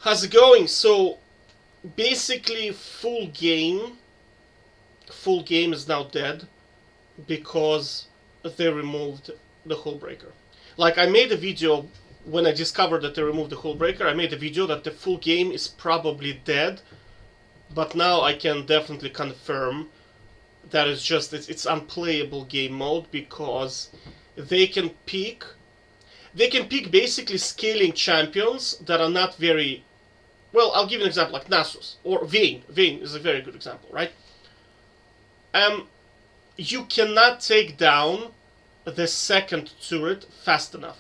How's it going? So basically, full game is now dead because they removed the HullBreaker. Like I made a video when I discovered that they removed the HullBreaker. I made a video that the full game is probably dead, but now I can definitely confirm that it's unplayable game mode because they can pick basically scaling champions that are not very well. I'll give you an example like Nasus or Vayne. Vayne is a very good example, right? You cannot take down the second turret fast enough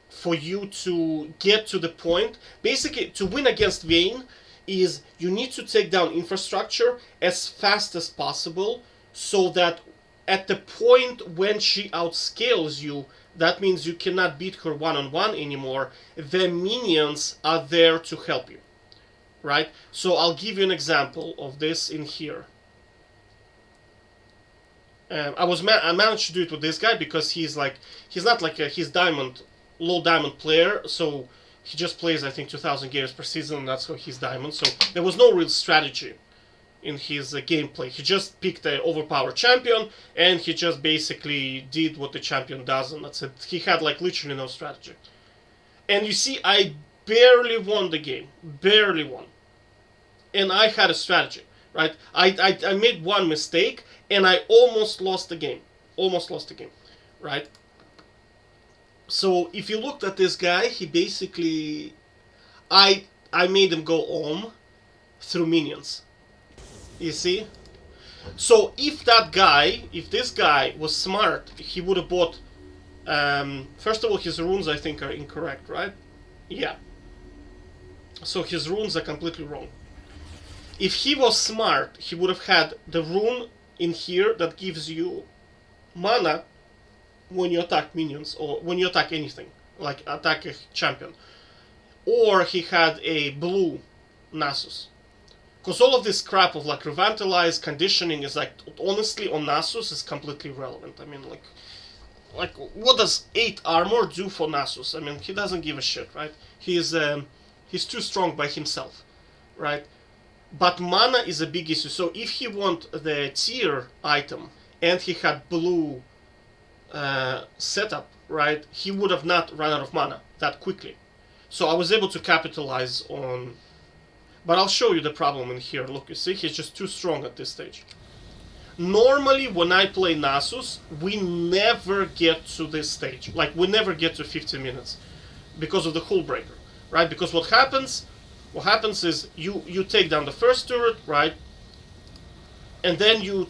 for you to get to the point. Basically, to win against Vayne is you need to take down infrastructure as fast as possible so that at the point when she outscales you, that means you cannot beat her one-on-one anymore. The minions are there to help you, right? So I'll give you an example of this in here. I managed to do it with this guy because he's not like he's low diamond player, so he just plays I think 2,000 games per season, and that's how he's diamond. So there was no real strategy in his gameplay. He just picked an overpowered champion, and he just basically did what the champion does, and that's it. He had like literally no strategy. And you see, I barely won the game, barely won, and I had a strategy. Right, I made one mistake and I almost lost the game. Right? So if you looked at this guy, he basically, I made him go home through minions. You see? So if this guy was smart, he would have bought, first of all, his runes I think are incorrect, right? Yeah. So his runes are completely wrong. If he was smart, he would have had the rune in here that gives you mana when you attack minions or when you attack anything, like attack a champion. Or he had a blue Nasus. Because all of this crap of like revitalize, conditioning is like, honestly, on Nasus is completely irrelevant. I mean, like what does 8 armor do for Nasus? I mean, he doesn't give a shit, right? He's too strong by himself, right? But mana is a big issue. So if he want the tier item and he had blue setup, right, he would have not run out of mana that quickly. So I was able to capitalize on. But I'll show you the problem in here. Look, you see, he's just too strong at this stage. Normally, when I play Nasus, we never get to this stage. Like, we never get to 15 minutes because of the HullBreaker, right? Because what happens is you take down the first turret, right? And then you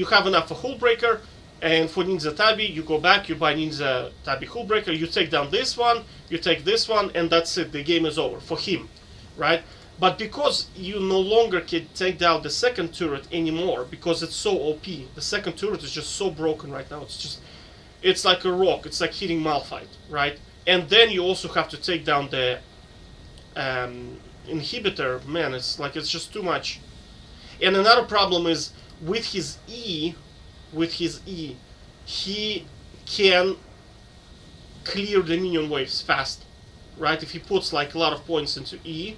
have enough for HullBreaker, and for Ninja Tabi, you go back, you buy Ninja Tabi HullBreaker, you take down this one, you take this one, and that's it, the game is over, for him, right? But because you no longer can take down the second turret anymore, because it's so OP, the second turret is just so broken right now, it's like a rock, it's like hitting Malphite, right? And then you also have to take down the inhibitor. Man, it's just too much. And another problem is with his E, he can clear the minion waves fast, right? If he puts like a lot of points into E,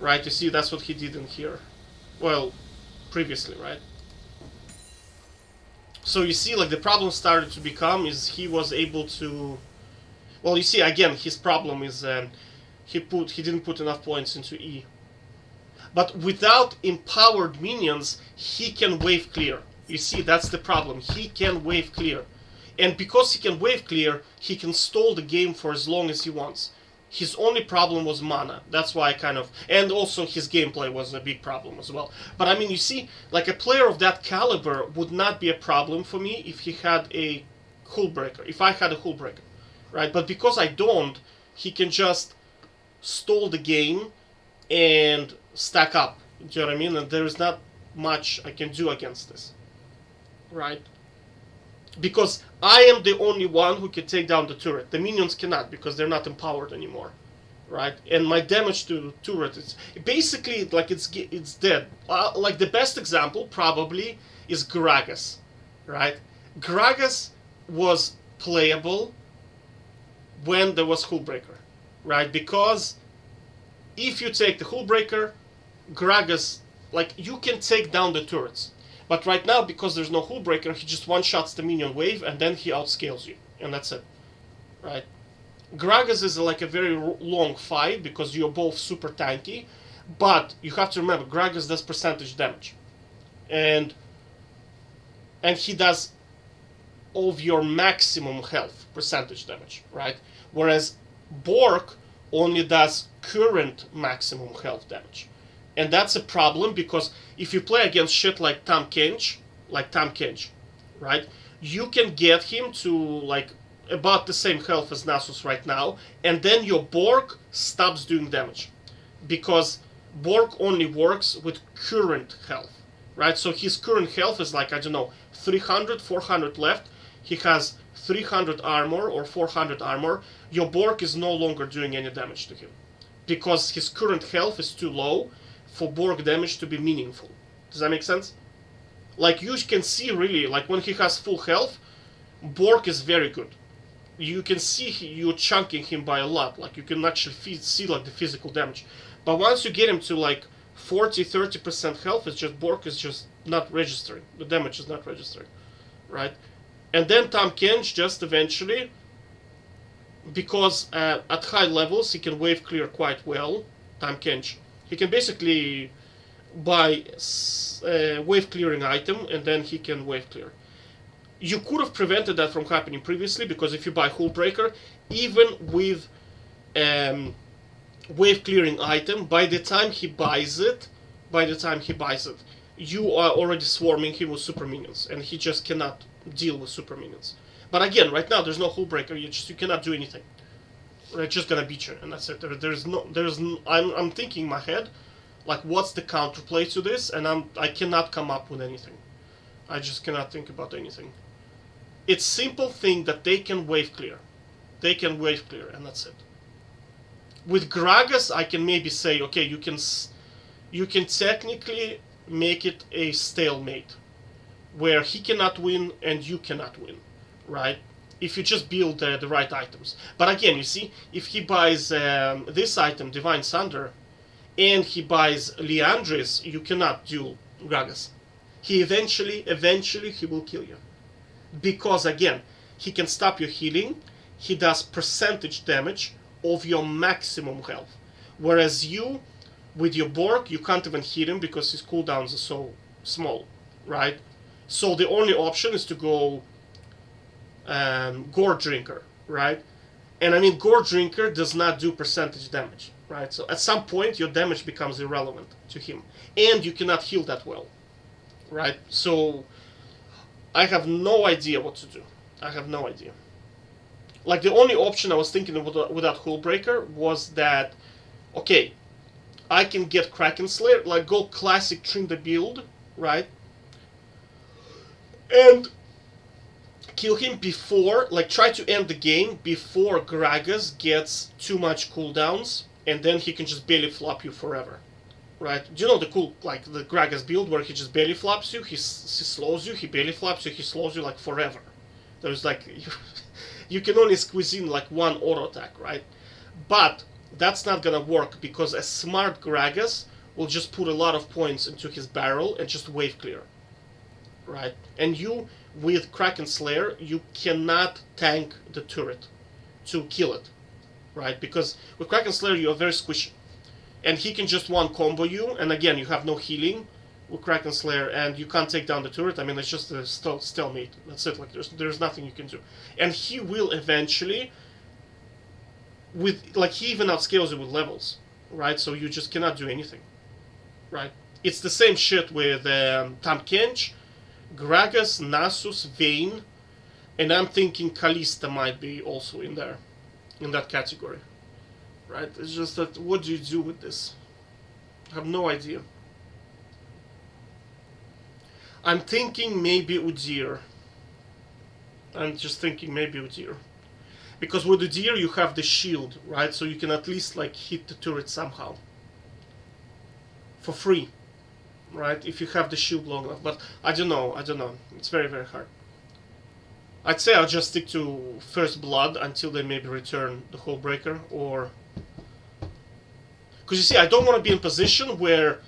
right? You see, that's what he did in here. Well, previously, right? So you see, like the problem started to become is he was able to. Well, you see, again, his problem is he didn't put enough points into E. But without empowered minions, he can wave clear. You see, that's the problem. He can wave clear. And because he can wave clear, he can stall the game for as long as he wants. His only problem was mana. That's why and also his gameplay was a big problem as well. But I mean, you see, like a player of that caliber would not be a problem for me if he had a HullBreaker. If I had a HullBreaker, right? But because I don't, he can just stall the game and stack up. Do you know what I mean? And there is not much I can do against this, right? Because I am the only one who can take down the turret. The minions cannot because they're not empowered anymore, right? And my damage to the turret is basically like it's dead. Like the best example probably is Gragas, right? Gragas was playable when there was HullBreaker. right? Because if you take the HullBreaker, Gragas, like, you can take down the turrets. But right now, because there's no HullBreaker, he just one-shots the minion wave, and then he outscales you. And that's it, right? Gragas is like a very long fight, because you're both super tanky. But you have to remember, Gragas does percentage damage. And he does of your maximum health percentage damage, right? Whereas Bork only does current maximum health damage. And that's a problem, because if you play against shit like Tham Kench, right, you can get him to like about the same health as Nasus right now, and then your Bork stops doing damage, because Bork only works with current health, right? So his current health is like, I don't know, 300, 400 left. He has 300 armor or 400 armor. Your Bork is no longer doing any damage to him, because his current health is too low for Bork damage to be meaningful. Does that make sense? Like, you can see really, like, when he has full health, Bork is very good. You can see you're chunking him by a lot. Like, you can actually see like the physical damage. But once you get him to like 40-30% health, it's just Bork is just not registering. The damage is not registering, right? And then Tham Kench just eventually, because at high levels he can wave clear quite well. Tham Kench, he can basically buy a wave clearing item, and then he can wave clear. You could have prevented that from happening previously, because if you buy HullBreaker, even with wave clearing item, by the time he buys it, you are already swarming him with super minions, and he just cannot deal with super minions. But again, right now there's no HullBreaker. You cannot do anything. They're just gonna beat you, and that's it. I'm thinking in my head, like, what's the counterplay to this, and I cannot come up with anything. I just cannot think about anything. It's simple thing that they can wave clear. They can wave clear, and that's it. With Gragas, I can maybe say, okay, you can technically make it a stalemate, where he cannot win and you cannot win, right? If you just build the right items. But again, you see, if he buys this item, Divine Sunder, and he buys Liandry's, you cannot duel Gragas. He eventually he will kill you. Because again, he can stop your healing, he does percentage damage of your maximum health. Whereas you, with your Bork, you can't even hit him because his cooldowns are so small, right? So the only option is to go Gore Drinker, right? And I mean, Gore Drinker does not do percentage damage, right? So at some point, your damage becomes irrelevant to him. And you cannot heal that well, right? So I have no idea what to do. I have no idea. Like, the only option I was thinking of without HullBreaker was that, okay, I can get Kraken Slayer, like, go classic trim the build, right? And kill him before, like, try to end the game before Gragas gets too much cooldowns, and then he can just belly flop you forever, right? Do you know the cool, like, the Gragas build where he just belly flops you, he slows you, he belly flops you, he slows you, like, forever. There's, like, you can only squeeze in, like, one auto attack, right? But that's not gonna work, because a smart Gragas will just put a lot of points into his barrel and just wave clear, right? And you, with Kraken Slayer, you cannot tank the turret to kill it, right? Because with Kraken Slayer, you are very squishy. And he can just one combo you, and again, you have no healing with Kraken Slayer, and you can't take down the turret. I mean, it's just a stalemate. That's it. Like, there's nothing you can do. And he will eventually, he even outscales you with levels, right? So you just cannot do anything, right? It's the same shit with Tham Kench, Gragas, Nasus, Vayne, and I'm thinking Kalista might be also in there, in that category, right? It's just that, what do you do with this? I have no idea. I'm thinking maybe Udyr. I'm just thinking maybe Udyr. Because with Udyr you have the shield, right? So you can at least, like, hit the turret somehow. For free. Right? If you have the shield long enough. But I don't know. It's very, very hard. I'd say I'll just stick to First Blood until they maybe return the HullBreaker, or... Because you see, I don't want to be in a position where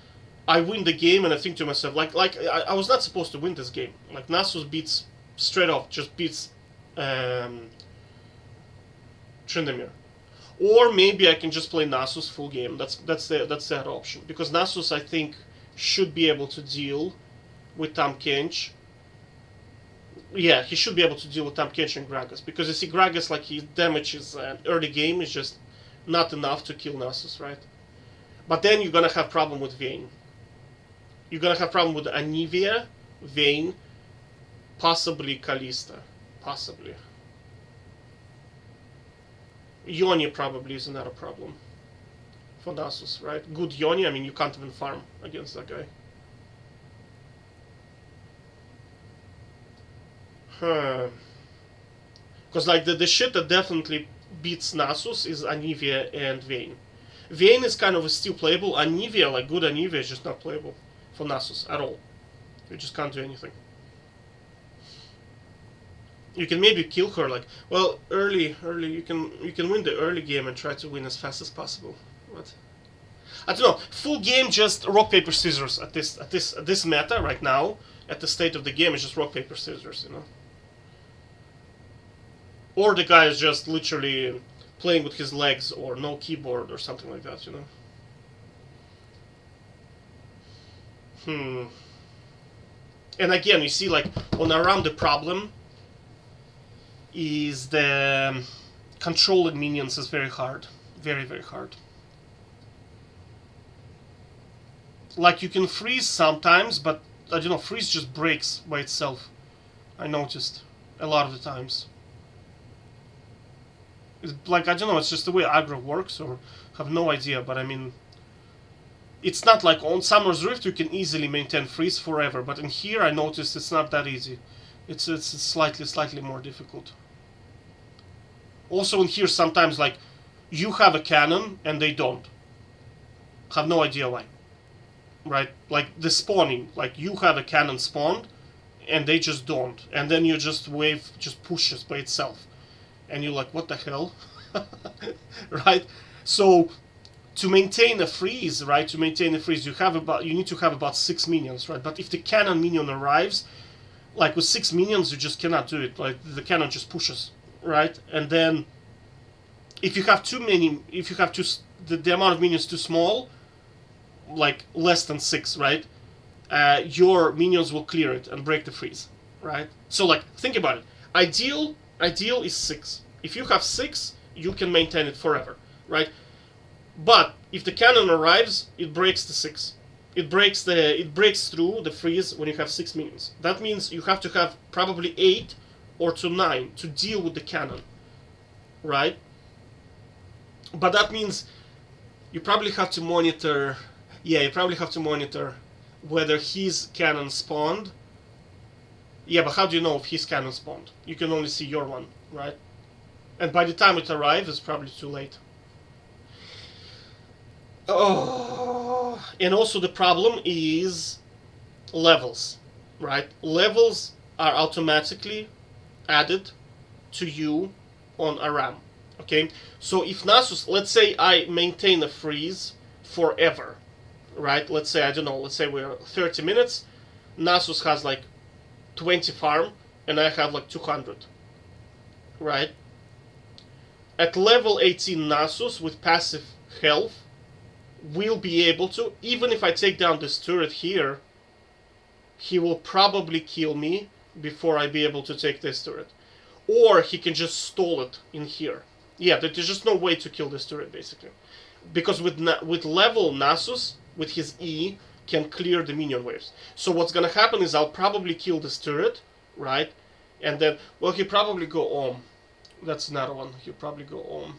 I win the game and I think to myself, I was not supposed to win this game. Like, Nasus beats, straight off, just beats Tryndamere. Or maybe I can just play Nasus full game. That's that option. Because Nasus, I think, should be able to deal with Tham Kench. Yeah, he should be able to deal with Tham Kench and Gragas. Because you see, Gragas, like, his damage is early game is just not enough to kill Nasus, right? But then you're gonna have problem with Vayne. You're gonna have problem with Anivia, Vayne, possibly Kalista. Possibly. Yone probably is another problem for Nasus, right? Good Yone, I mean, you can't even farm against that guy. Because, like, the shit that definitely beats Nasus is Anivia and Vayne. Vayne is kind of still playable. Anivia, like, good Anivia is just not playable for Nasus at all. You just can't do anything. You can maybe kill her, like, well, early. You can win the early game and try to win as fast as possible. But I don't know. Full game, just rock paper scissors at this meta right now. At the state of the game, it's just rock paper scissors, you know. Or the guy is just literally playing with his legs or no keyboard or something like that, you know. And again, you see, like, on Aram, the problem is the controlling minions is very hard. Very, very hard. Like, you can freeze sometimes, but, I don't know, freeze just breaks by itself. I noticed a lot of the times. It's like, I don't know, it's just the way aggro works, or have no idea, but I mean, it's not like on Summer's Rift you can easily maintain freeze forever, but in here I noticed it's not that easy. It's slightly more difficult. Also in here sometimes, like, you have a cannon and they don't. Have no idea why. Right? Like, the spawning, like, you have a cannon spawned and they just don't. And then you just wave just pushes by itself. And you're like, what the hell? Right? So, to maintain a freeze, right? To maintain a freeze, you need to have about 6 minions, right? But if the cannon minion arrives, like with 6 minions, you just cannot do it. Like, the cannon just pushes, right? And then, if you have too many, the amount of minions too small, like less than 6, right? Your minions will clear it and break the freeze, right? So, like, think about it. Ideal is 6. If you have 6, you can maintain it forever, right? But if the cannon arrives, it breaks the 6. It breaks through the freeze when you have 6 minions. That means you have to have probably 8 or to 9 to deal with the cannon, right? But that means you probably have to monitor. Yeah, you probably have to monitor whether his cannon spawned. Yeah, but how do you know if his cannon spawned? You can only see your one, right? And by the time it arrives, it's probably too late. Oh, and also the problem is levels, right? Levels are automatically added to you on Aram, okay? So if Nasus, let's say I maintain a freeze forever, right? Let's say, I don't know, let's say we're 30 minutes, Nasus has like 20 farm, and I have like 200, right? At level 18 Nasus with passive health will be able to, even if I take down this turret here, he will probably kill me before I be able to take this turret. Or he can just stall it in here. Yeah, there's just no way to kill this turret, basically. Because with level Nasus, with his E, can clear the minion waves. So what's gonna happen is I'll probably kill this turret, right? And then, well, he'll probably go Om. That's another one. He'll probably go Om.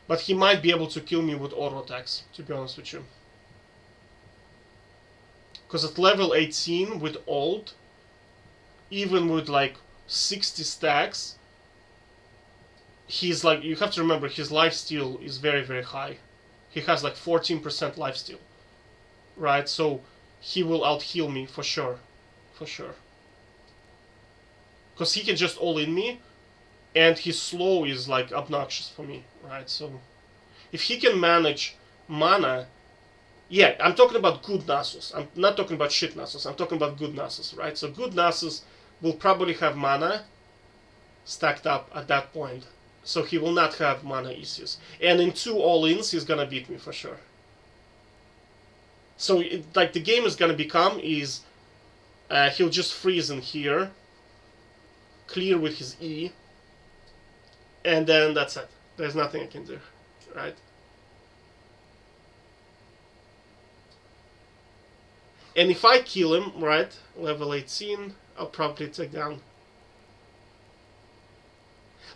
But he might be able to kill me with auto attacks, to be honest with you. Because at level 18 with ult, even with like 60 stacks, he's like, you have to remember, his lifesteal is very, very high. He has like 14% lifesteal. right? So he will out heal me for sure, because he can just all in me, and his slow is like obnoxious for me, right? So if he can manage mana, yeah, I'm talking about good Nasus. I'm not talking about shit Nasus. I'm talking about good Nasus, right? So good Nasus will probably have mana stacked up at that point. So he will not have mana issues. And in 2 all-ins, he's gonna beat me for sure. So, like, the game is gonna become is he'll just freeze in here, clear with his E, and then that's it. There's nothing I can do, right? And if I kill him, right, level 18, I'll probably take down.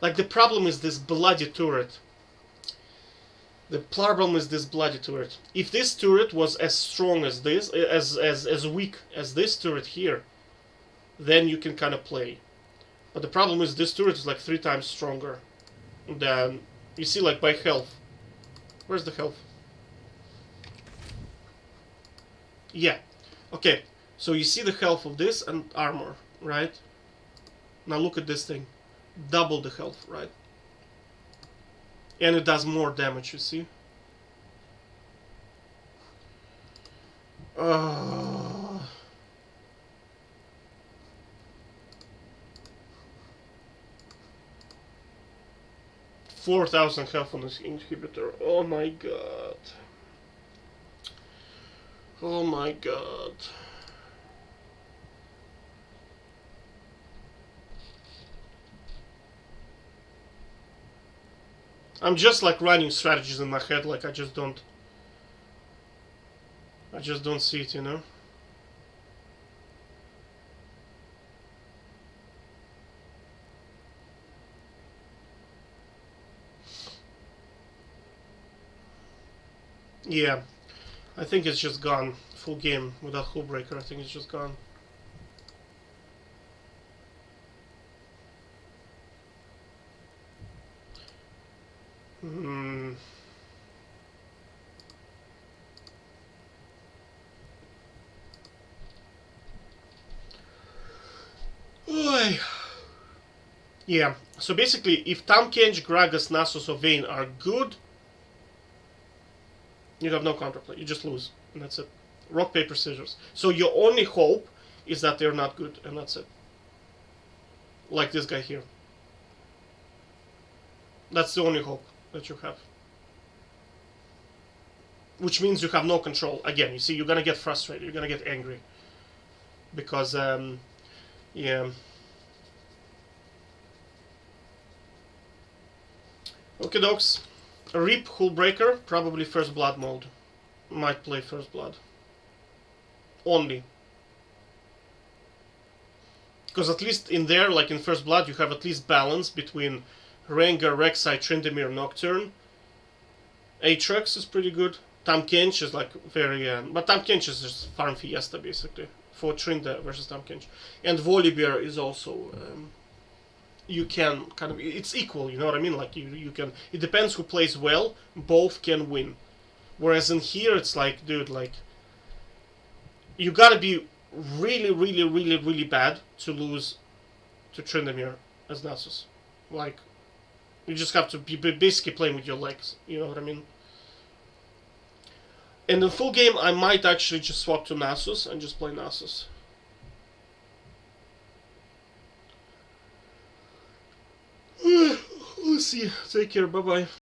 Like, the problem is this bloody turret. The problem is this bloody turret. If this turret was as strong as this, as weak as this turret here, then you can kind of play. But the problem is this turret is like 3 times stronger than, you see, like by health. Where's the health? Yeah. Okay, so you see the health of this and armor, right? Now look at this thing. Double the health, right? And it does more damage, you see? 4,000 health on this inhibitor. Oh my god. Oh my god. I'm just like running strategies in my head, like I just don't see it, you know? Yeah, I think it's just gone. Full game without HullBreaker, I think it's just gone. Oy. Yeah, so basically, if Tham Kench, Gragas, Nasus, or Vayne are good, you have no counterplay. You just lose, and that's it. Rock, paper, scissors. So your only hope is that they're not good, and that's it. Like this guy here. That's the only hope that you have. Which means you have no control. Again, you see, you're gonna get frustrated. You're gonna get angry. Because, yeah. Okay, dogs. Rip HullBreaker, probably First Blood mode. Might play First Blood. Only. Because at least in there, like in First Blood, you have at least balance between Rengar, Rek'Sai, Tryndamere, Nocturne. Aatrox is pretty good. Tham Kench is like very... but Tham Kench is just farm fiesta, basically. For Trinda versus Tham Kench. And Volibear is also... you can kind of... It's equal, you know what I mean? Like, you can... It depends who plays well. Both can win. Whereas in here, it's like, dude, like... You gotta be really, really, really, really bad to lose to Tryndamere as Nasus. Like, you just have to be basically playing with your legs. You know what I mean? In the full game, I might actually just swap to Nasus and just play Nasus. We'll see. Take care. Bye-bye.